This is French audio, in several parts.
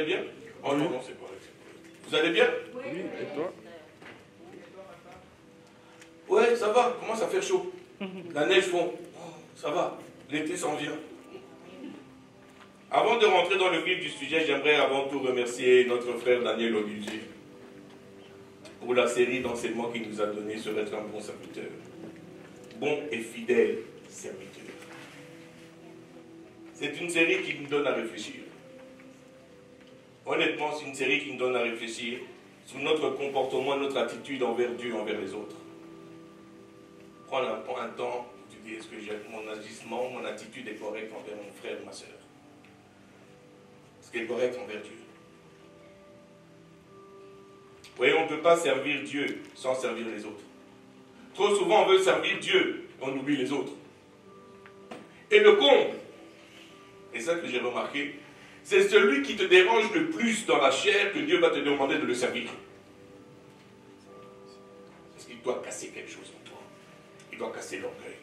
bien? Oh non, non, c'est correct. Vous allez bien? Oui, et toi? Ouais, ça va, commence à faire chaud. La neige fond. Oh, ça va, l'été s'en vient. Avant de rentrer dans le vif du sujet, j'aimerais avant tout remercier notre frère Daniel Olivier pour la série d'enseignements qu'il nous a donné sur être un bon serviteur. Bon et fidèle serviteur. C'est une série qui nous donne à réfléchir. Honnêtement, c'est une série qui nous donne à réfléchir sur notre comportement, notre attitude envers Dieu, envers les autres. Prendre un temps, tu dis, est-ce que mon agissement, mon attitude est correcte envers mon frère, ma soeur? Est-ce qu'elle est correcte envers Dieu? Vous voyez, on ne peut pas servir Dieu sans servir les autres. Trop souvent, on veut servir Dieu, on oublie les autres. Et le comble, et ça que j'ai remarqué, c'est celui qui te dérange le plus dans la chair que Dieu va te demander de le servir. Parce qu'il doit casser quelque chose en toi. Il doit casser l'orgueil.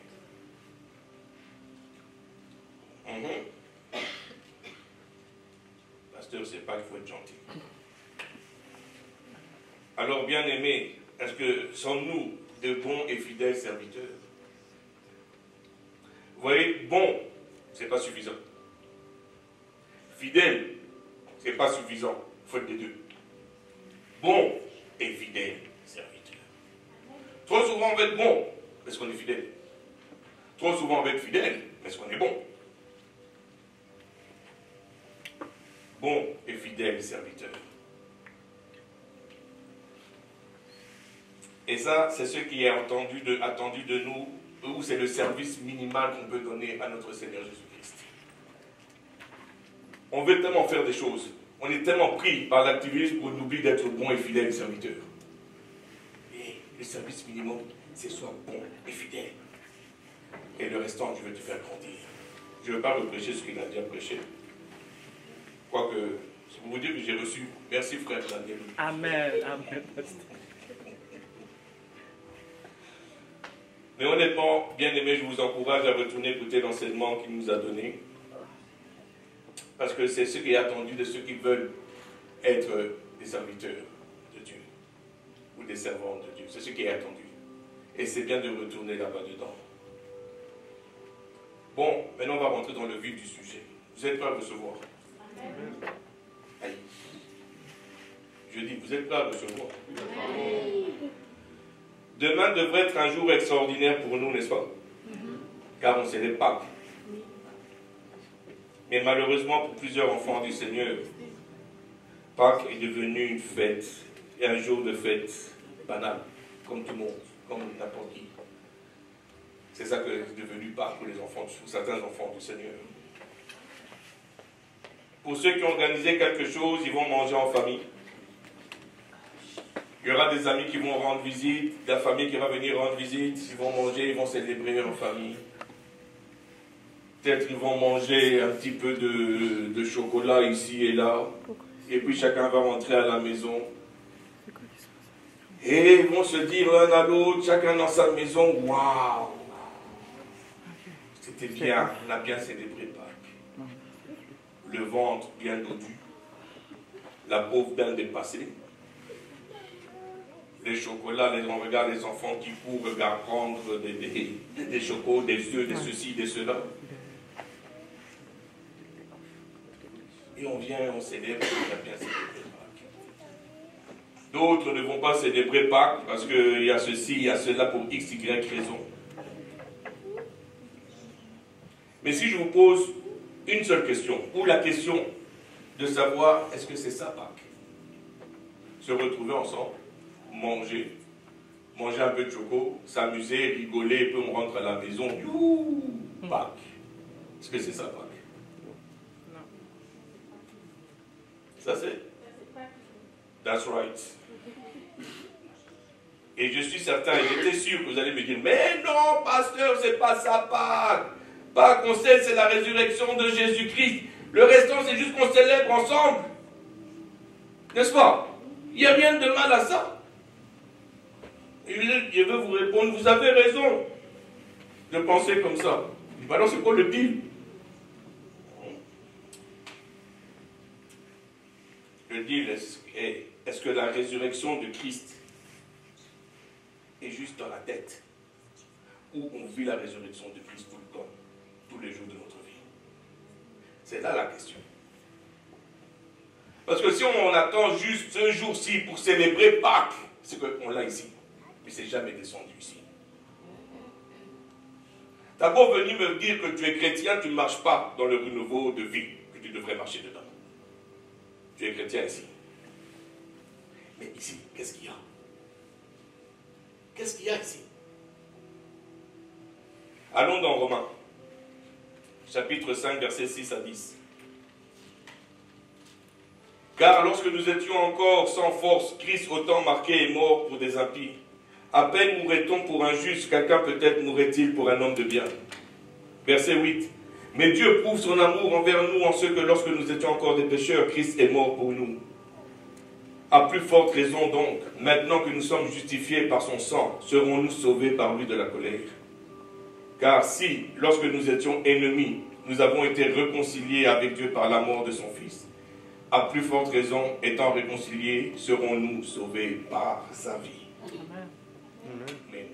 Pasteur, c'est pas qu'il faut être gentil. Alors, bien aimés, est-ce que sommes-nous de bons et fidèles serviteurs? Vous voyez, bon, c'est pas suffisant. Fidèle, c'est pas suffisant. Il faut être les deux. Bon et fidèle serviteur. Trop souvent, on va être bon, parce qu'on est fidèle. Trop souvent, on va être fidèle, parce qu'on est bon. Bon et fidèle serviteur. Et ça, c'est ce qui est attendu de nous, ou c'est le service minimal qu'on peut donner à notre Seigneur Jésus-Christ. On veut tellement faire des choses. On est tellement pris par l'activisme qu'on oublie d'être bon et fidèle serviteur. Et le service minimum, c'est soit bon et fidèle. Et le restant, je veux te faire grandir. Je ne veux pas reprêcher ce qu'il a déjà prêché. Quoique, c'est pour vous dire que j'ai reçu. Merci frère Daniel. Amen, amen. Mais honnêtement, bien aimé, je vous encourage à retourner écouter l'enseignement qu'il nous a donné. Parce que c'est ce qui est attendu de ceux qui veulent être des serviteurs de Dieu. Ou des servants de Dieu. C'est ce qui est attendu. Et c'est bien de retourner là-bas dedans. Bon, maintenant on va rentrer dans le vif du sujet. Vous êtes prêts à recevoir? Amen. Allez. Je dis, vous êtes prêts à recevoir? Amen. Demain devrait être un jour extraordinaire pour nous, n'est-ce pas? Car on célèbre Pâques. Mais malheureusement, pour plusieurs enfants du Seigneur, Pâques est devenu une fête, et un jour de fête banal, comme tout le monde, comme n'importe qui. C'est ça que est devenu Pâques pour les enfants, pour certains enfants du Seigneur. Pour ceux qui ont organisé quelque chose, ils vont manger en famille. Il y aura des amis qui vont rendre visite, la famille qui va venir rendre visite, ils vont manger, ils vont célébrer en famille. Peut-être ils vont manger un petit peu de chocolat ici et là. Et puis chacun va rentrer à la maison. Et ils vont se dire l'un à l'autre, chacun dans sa maison, waouh! C'était bien, on a bien célébré Pâques. Le ventre bien dodu, la pauvre bien dépassée. Les chocolats, on regarde les enfants qui courent, regardent prendre des chocos, des œufs, des ceci, des cela. Et on vient, on célèbre, on a bien célébré Pâques. D'autres ne vont pas célébrer Pâques parce qu'il y a ceci, il y a cela pour x, y raison. Mais si je vous pose une seule question, ou la question de savoir est-ce que c'est ça Pâques? Se retrouver ensemble, manger un peu de choco, s'amuser, rigoler, et puis on rentre à la maison, youhou, Pâques. Est-ce que c'est ça Pâques? Non. Ça c'est? That's right. Et je suis certain, j'étais sûr que vous allez me dire, mais non, pasteur, c'est pas ça Pâques. Pâques, on sait, c'est la résurrection de Jésus-Christ. Le restant, c'est juste qu'on célèbre ensemble. N'est-ce pas? Il n'y a rien de mal à ça. Et je veux vous répondre, vous avez raison de penser comme ça. Maintenant, c'est quoi le deal? Le deal est-ce que la résurrection de Christ est juste dans la tête, ou on vit la résurrection de Christ tout le temps, tous les jours de notre vie? C'est là la question. Parce que si on attend juste ce jour-ci pour célébrer Pâques, c'est qu'on l'a ici, mais c'est jamais descendu ici. T'as beau venir me dire que tu es chrétien, tu ne marches pas dans le renouveau de vie, que tu devrais marcher dedans. Tu es chrétien ici. Mais ici, qu'est-ce qu'il y a? Qu'est-ce qu'il y a ici? Allons dans Romains, chapitre 5, versets 6 à 10. Car lorsque nous étions encore sans force, Christ autant marqué est mort pour des impies. À peine mourrait-on pour un juste, quelqu'un peut-être mourrait-il pour un homme de bien. Verset 8. Mais Dieu prouve son amour envers nous en ce que lorsque nous étions encore des pécheurs, Christ est mort pour nous. À plus forte raison donc, maintenant que nous sommes justifiés par son sang, serons-nous sauvés par lui de la colère. Car si, lorsque nous étions ennemis, nous avons été réconciliés avec Dieu par la mort de son Fils, à plus forte raison, étant réconciliés, serons-nous sauvés par sa vie. Amen. Amen.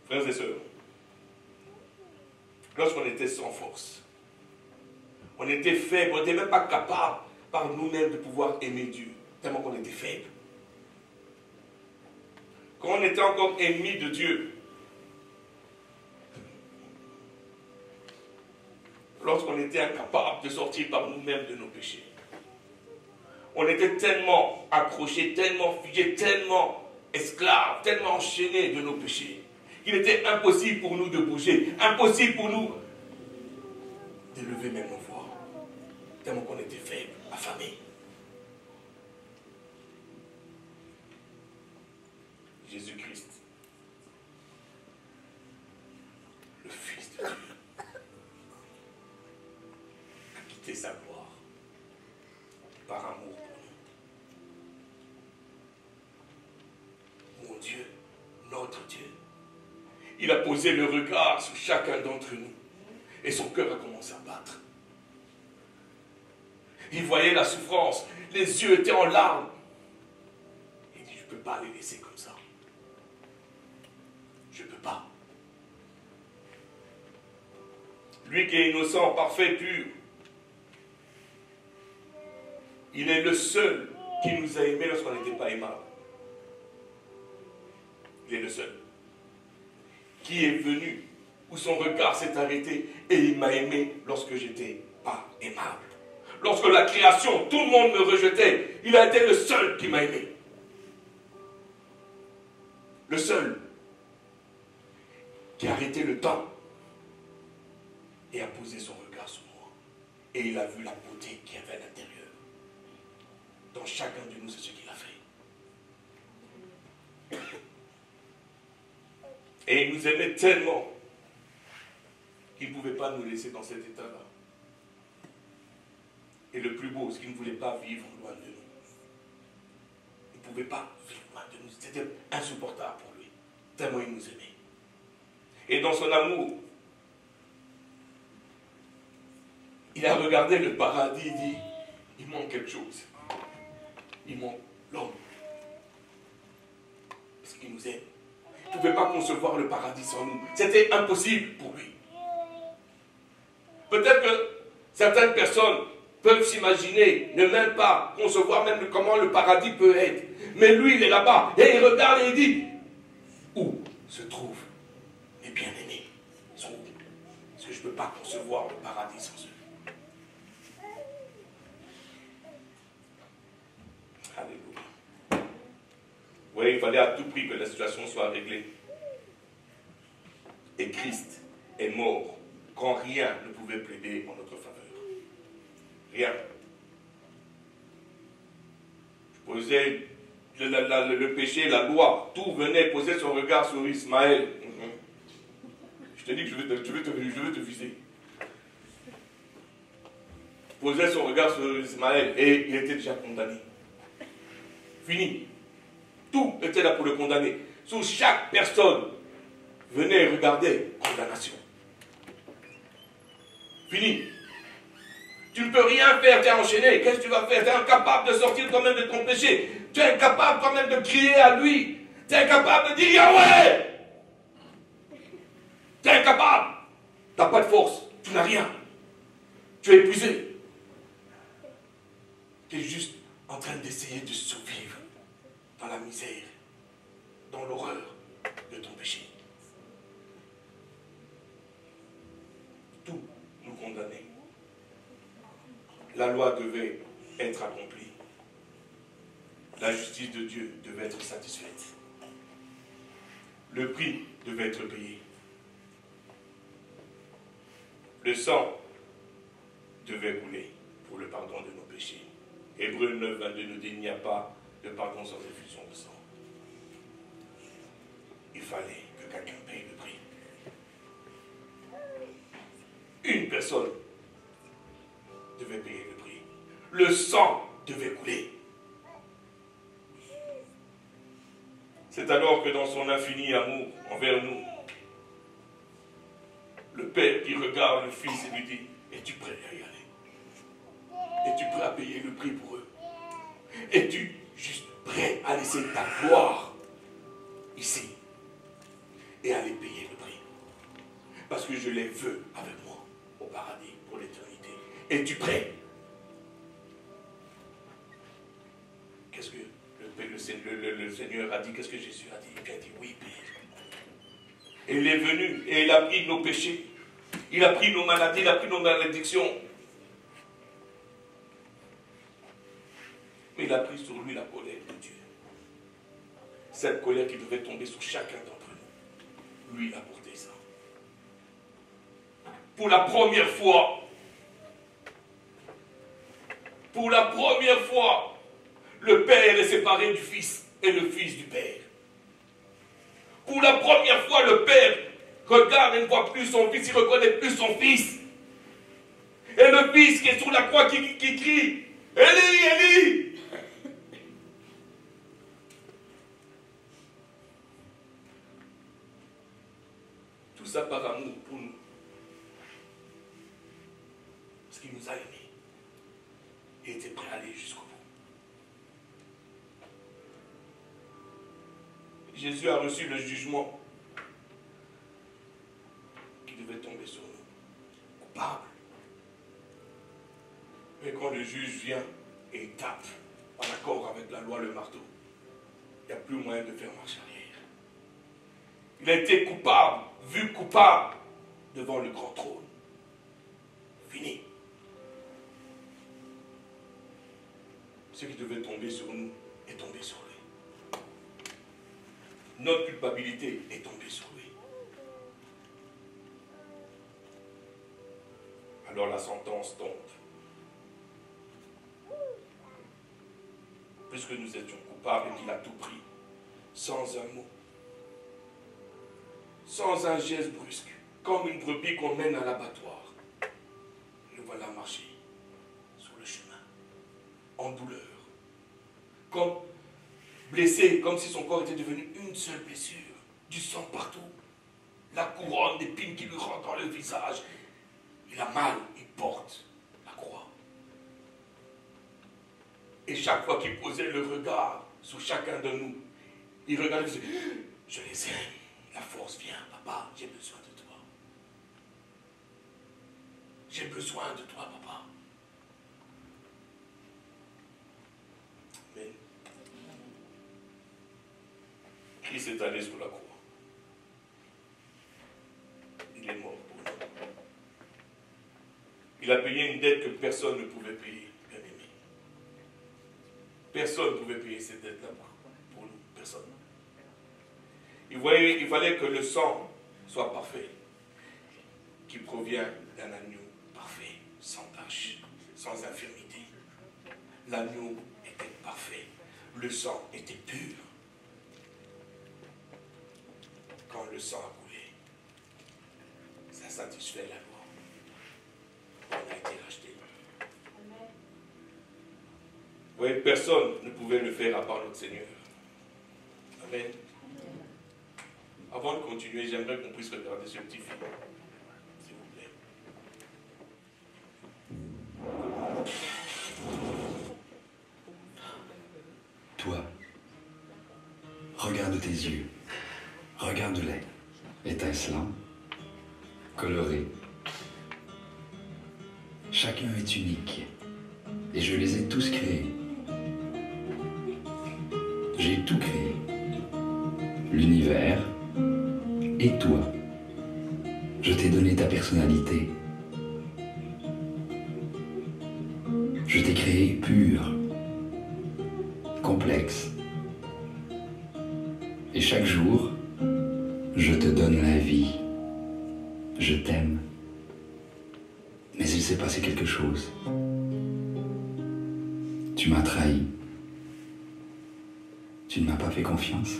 Frères et sœurs, lorsqu'on était sans force, on était faible, on n'était même pas capable par nous-mêmes de pouvoir aimer Dieu, tellement qu'on était faible. Quand on était encore ennemis de Dieu, lorsqu'on était incapable de sortir par nous-mêmes de nos péchés, on était tellement accrochés, tellement figés, tellement esclaves, tellement enchaînés de nos péchés, qu'il était impossible pour nous de bouger, impossible pour nous d'élever même nos voix, tellement qu'on était faibles, affamés. Jésus-Christ, le Fils de Dieu, a quitté sa gloire par amour pour nous. Mon Dieu, notre Dieu, il a posé le regard sur chacun d'entre nous et son cœur a commencé à battre. Il voyait la souffrance, les yeux étaient en larmes. Il dit, je ne peux pas les laisser comme ça. Je ne peux pas. Lui qui est innocent, parfait, pur, il est le seul qui nous a aimés lorsqu'on n'était pas aimable. Il est le seul qui est venu, où son regard s'est arrêté et il m'a aimé lorsque j'étais pas aimable. Lorsque la création, tout le monde me rejetait, il a été le seul qui m'a aimé. Le seul qui a arrêté le temps et a posé son regard sur moi. Et il a vu la beauté qu'il y avait à l'intérieur. Dans chacun de nous, c'est ce qu'il a fait. Et il nous aimait tellement qu'il ne pouvait pas nous laisser dans cet état-là. Et le plus beau, c'est qu'il ne voulait pas vivre loin de nous. Il ne pouvait pas vivre loin de nous. C'était insupportable pour lui. Tellement il nous aimait. Et dans son amour, il a regardé le paradis, il dit, il manque quelque chose. Il manque l'homme. Parce qu'il nous aime. Il ne pouvait pas concevoir le paradis sans nous. C'était impossible pour lui. Peut-être que certaines personnes peuvent s'imaginer, ne même pas concevoir même comment le paradis peut être. Mais lui, il est là-bas. Et il regarde et il dit, où se trouvent mes bien-aimés? Ils sont où? Parce que je ne peux pas concevoir le paradis sans eux. Alléluia. Oui, il fallait à tout prix que la situation soit réglée. Et Christ est mort quand rien ne pouvait plaider en notre faveur. Rien. Je posais le péché, la loi, tout venait poser son regard sur Ismaël. Je te dis que je veux te viser. Posait son regard sur Ismaël et il était déjà condamné. Fini. Tout était là pour le condamner. Sous chaque personne venait regarder condamnation. Fini. Tu ne peux rien faire, tu es enchaîné. Qu'est-ce que tu vas faire? Tu es incapable de sortir toi-même de ton péché. Tu es incapable toi-même de crier à lui. Tu es incapable de dire Yahweh. Tu es incapable. Tu n'as pas de force. Tu n'as rien. Tu es épuisé. Tu es juste en train d'essayer de survivre dans la misère, dans l'horreur de ton péché. Tout nous condamnait. La loi devait être accomplie. La justice de Dieu devait être satisfaite. Le prix devait être payé. Le sang devait couler pour le pardon de nos péchés. Hébreux 9, 22 nous dit, il n'y a pas de pardon sans effusion de sang. Il fallait que quelqu'un paye le prix. Une personne devait payer le prix. Le sang devait couler. C'est alors que dans son infini amour envers nous, le Père qui regarde le Fils et lui dit, es-tu prêt à y aller? Es-tu prêt à payer le prix pour eux? Es-tu juste prêt à laisser ta gloire ici et à les payer le prix? Parce que je les veux avec moi au paradis pour l'éternité. Es-tu prêt? Qu'est-ce que le Seigneur a dit? Qu'est-ce que Jésus a dit? Il a dit oui, Père. Et il est venu et il a pris nos péchés. Il a pris nos maladies, il a pris nos malédictions. Mais il a pris sur lui la colère de Dieu. Cette colère qui devait tomber sur chacun d'entre nous. Lui, il a porté ça. Pour la première fois, le Père est séparé du Fils et le Fils du Père. Pour la première fois, le Père regarde et ne voit plus son Fils, il ne reconnaît plus son Fils. Et le Fils qui est sur la croix qui crie, Élie, Élie. Tout ça par amour pour nous. Parce qu'il nous a aimés. Il était prêt à aller jusqu'au bout. Jésus a reçu le jugement qui devait tomber sur nous. Coupable. Mais quand le juge vient et il tape en accord avec la loi le marteau, il n'y a plus moyen de faire marche arrière. Il a été coupable, vu coupable devant le grand trône. Fini. Ce qui devait tomber sur nous est tombé sur lui. Notre culpabilité est tombée sur lui. Alors la sentence tombe. Puisque nous étions coupables et qu'il a tout pris, sans un mot, sans un geste brusque, comme une brebis qu'on mène à l'abattoir. Le voilà marcher sur le chemin, en douleur, comme blessé, comme si son corps était devenu une seule blessure, du sang partout, la couronne d'épines qui lui rentre dans le visage. Il a mal, il porte la croix. Et chaque fois qu'il posait le regard sur chacun de nous, il regardait et disait, je les aime, la force vient, papa, j'ai besoin de toi. J'ai besoin de toi, papa. Mais Christ est allé sur la croix. Il est mort pour nous. Il a payé une dette que personne ne pouvait payer, bien aimé. Personne ne pouvait payer cette dette-là pour nous, personne. Il fallait que le sang soit parfait, qui provient d'un agneau parfait, sans tache, sans infirmité. L'agneau était parfait, le sang était pur. Quand le sang a coulé, ça satisfait la loi. On a été racheté. Vous voyez, personne ne pouvait le faire à part notre Seigneur. Amen. Avant de continuer, j'aimerais qu'on puisse regarder ce petit film. S'il vous plaît. toi, regarde tes yeux, regarde-les, étincelants, colorés. Chacun est unique, et je les ai tous créés. J'ai tout créé, l'univers et toi. Je t'ai donné ta personnalité. Je t'ai créé pur, complexe. Et chaque jour, je te donne la vie. Je t'aime. Mais il s'est passé quelque chose. Tu m'as trahi. Tu ne m'as pas fait confiance.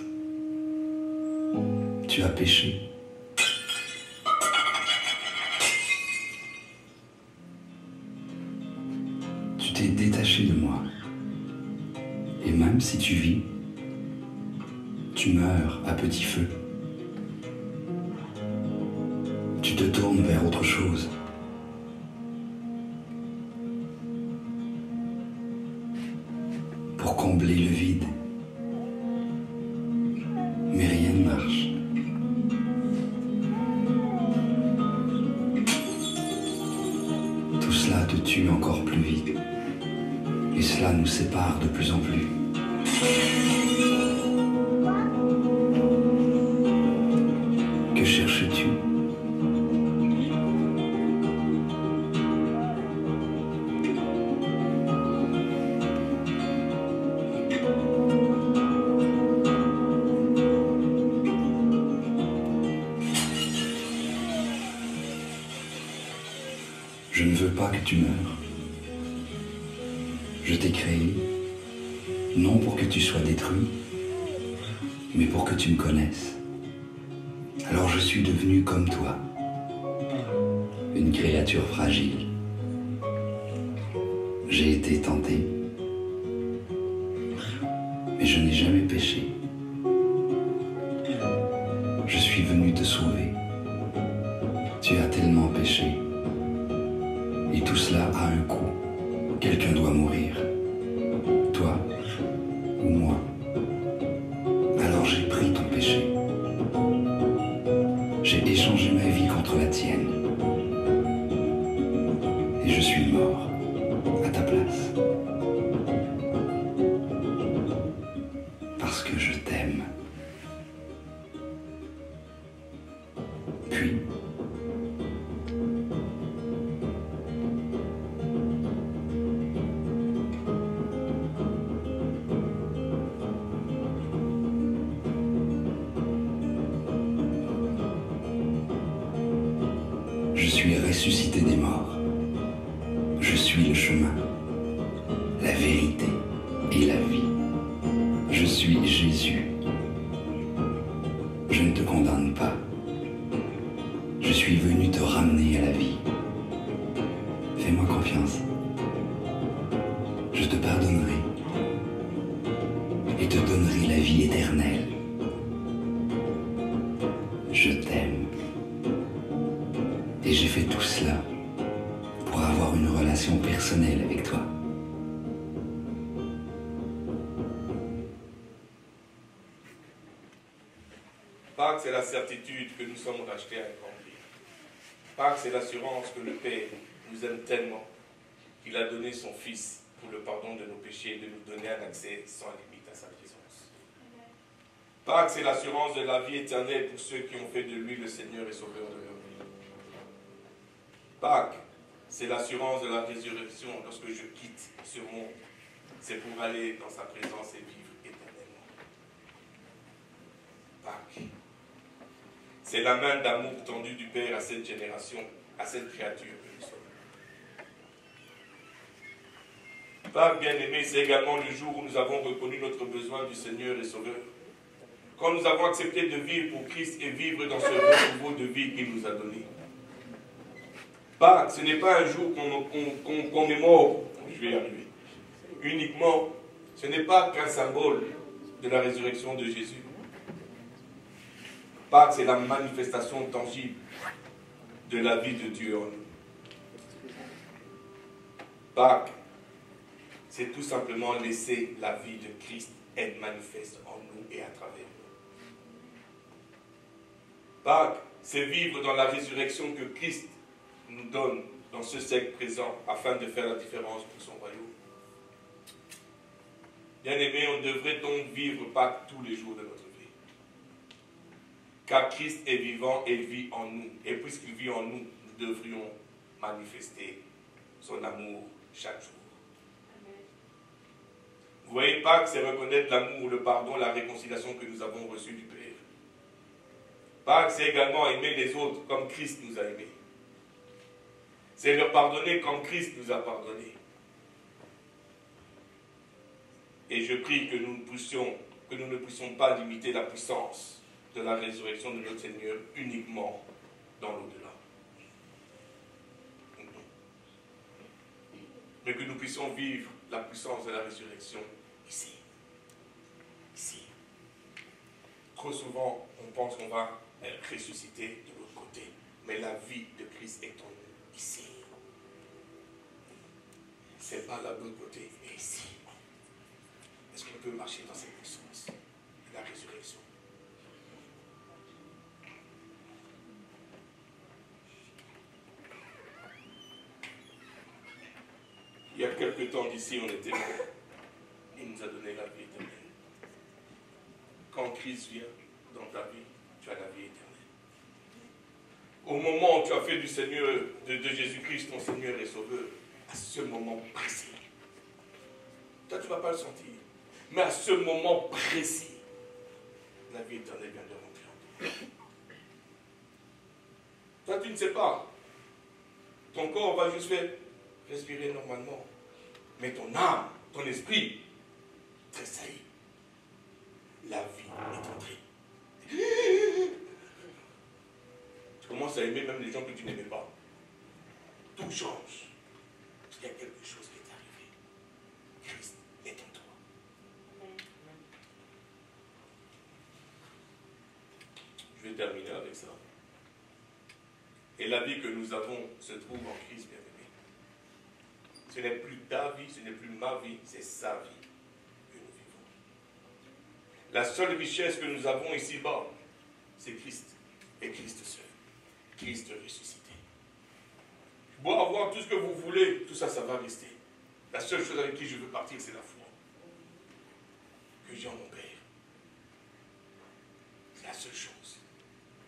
Tu as péché. Tu t'es détaché de moi. Et même si tu vis, tu meurs à petit feu. Tu te tournes vers autre chose. Pour combler le vide. Mais rien ne marche. Tout cela te tue encore plus vite. Et cela nous sépare de plus en plus. Que cherches-tu ? Je ne veux pas que tu meurs. Je t'ai créé, non pour que tu sois détruit, mais pour que tu me connaisses. Alors je suis devenu comme toi, une créature fragile. J'ai été tenté, mais je n'ai jamais péché. Je suis venu te sauver. Tu as tellement péché. Et tout cela a un coût. Quelqu'un doit mourir. Toi ou moi. Alors j'ai pris ton péché. J'ai échangé ma vie contre la tienne. Et je suis mort à ta place. Parce que je t'aime. Puis, je suis ressuscité des morts. Je suis le chemin, la vérité et la vie. Je suis Jésus. Je ne te condamne pas. Je suis venu te ramener à la vie. Fais-moi confiance. Je te pardonnerai et te donnerai la vie éternelle. Je t'aime. Et j'ai fait tout cela pour avoir une relation personnelle avec toi. Pâques, c'est la certitude que nous sommes rachetés à un grand prix. Pâques, c'est l'assurance que le Père nous aime tellement qu'il a donné son Fils pour le pardon de nos péchés et de nous donner un accès sans limite à sa présence. Pâques, c'est l'assurance de la vie éternelle pour ceux qui ont fait de lui le Seigneur et Sauveur de leur vie. Pâques, c'est l'assurance de la résurrection lorsque je quitte ce monde. C'est pour aller dans sa présence et vivre éternellement. Pâques, c'est la main d'amour tendue du Père à cette génération, à cette créature que nous sommes. Pâques, bien-aimés, c'est également le jour où nous avons reconnu notre besoin du Seigneur et Sauveur. Quand nous avons accepté de vivre pour Christ et vivre dans ce renouveau de vie qu'il nous a donné. Pâques, ce n'est pas un jour qu'on commémore, je vais y arriver, uniquement, ce n'est pas qu'un symbole de la résurrection de Jésus. Pâques, c'est la manifestation tangible de la vie de Dieu en nous. Pâques, c'est tout simplement laisser la vie de Christ être manifeste en nous et à travers nous. Pâques, c'est vivre dans la résurrection que Christ nous donne dans ce siècle présent afin de faire la différence pour son royaume. Bien-aimés, on devrait donc vivre Pâques tous les jours de notre vie. Car Christ est vivant et il vit en nous. Et puisqu'il vit en nous, nous devrions manifester son amour chaque jour. Vous voyez, Pâques, c'est reconnaître l'amour, le pardon, la réconciliation que nous avons reçue du Père. Pâques, c'est également aimer les autres comme Christ nous a aimés. C'est leur pardonner comme Christ nous a pardonnés. Et je prie que nous ne puissions pas limiter la puissance de la résurrection de notre Seigneur uniquement dans l'au-delà. Mais que nous puissions vivre la puissance de la résurrection ici. Ici. Trop souvent, on pense qu'on va ressusciter de l'autre côté. Mais la vie de Christ est en nous, ici. C'est pas là de l'autre côté, mais ici. Est-ce qu'on peut marcher dans cette puissance de la résurrection? Il y a quelque temps d'ici, on était mort. Il nous a donné la vie éternelle. Quand Christ vient dans ta vie, tu as la vie éternelle. Au moment où tu as fait du Seigneur, de Jésus-Christ, ton Seigneur et Sauveur, à ce moment précis, toi tu ne vas pas le sentir, mais à ce moment précis, la vie éternelle vient de rentrer en toi. Toi tu ne sais pas. Ton corps va juste faire respirer normalement. Mais ton âme, ton esprit, tressaillit. La vie est entrée. Tu commences à aimer même les gens que tu n'aimais pas. Tout change. Parce qu'il y a quelque chose qui est arrivé. Christ est en toi. Je vais terminer avec ça. Et la vie que nous avons se trouve en Christ, bien-aimé. Ce n'est plus ta vie, ce n'est plus ma vie, c'est sa vie que nous vivons. La seule richesse que nous avons ici-bas, c'est Christ et Christ seul. Christ ressuscité. Vous pouvez avoir tout ce que vous voulez, tout ça, ça va rester. La seule chose avec qui je veux partir, c'est la foi que j'ai en mon Père. C'est la seule chose.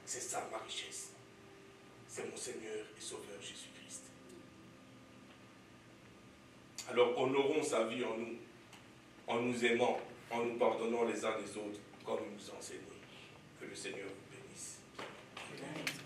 C'est ça ma richesse. C'est mon Seigneur et Sauveur Jésus-Christ. Alors honorons sa vie en nous aimant, en nous pardonnant les uns les autres, comme il nous a enseigné. Que le Seigneur vous bénisse. Amen.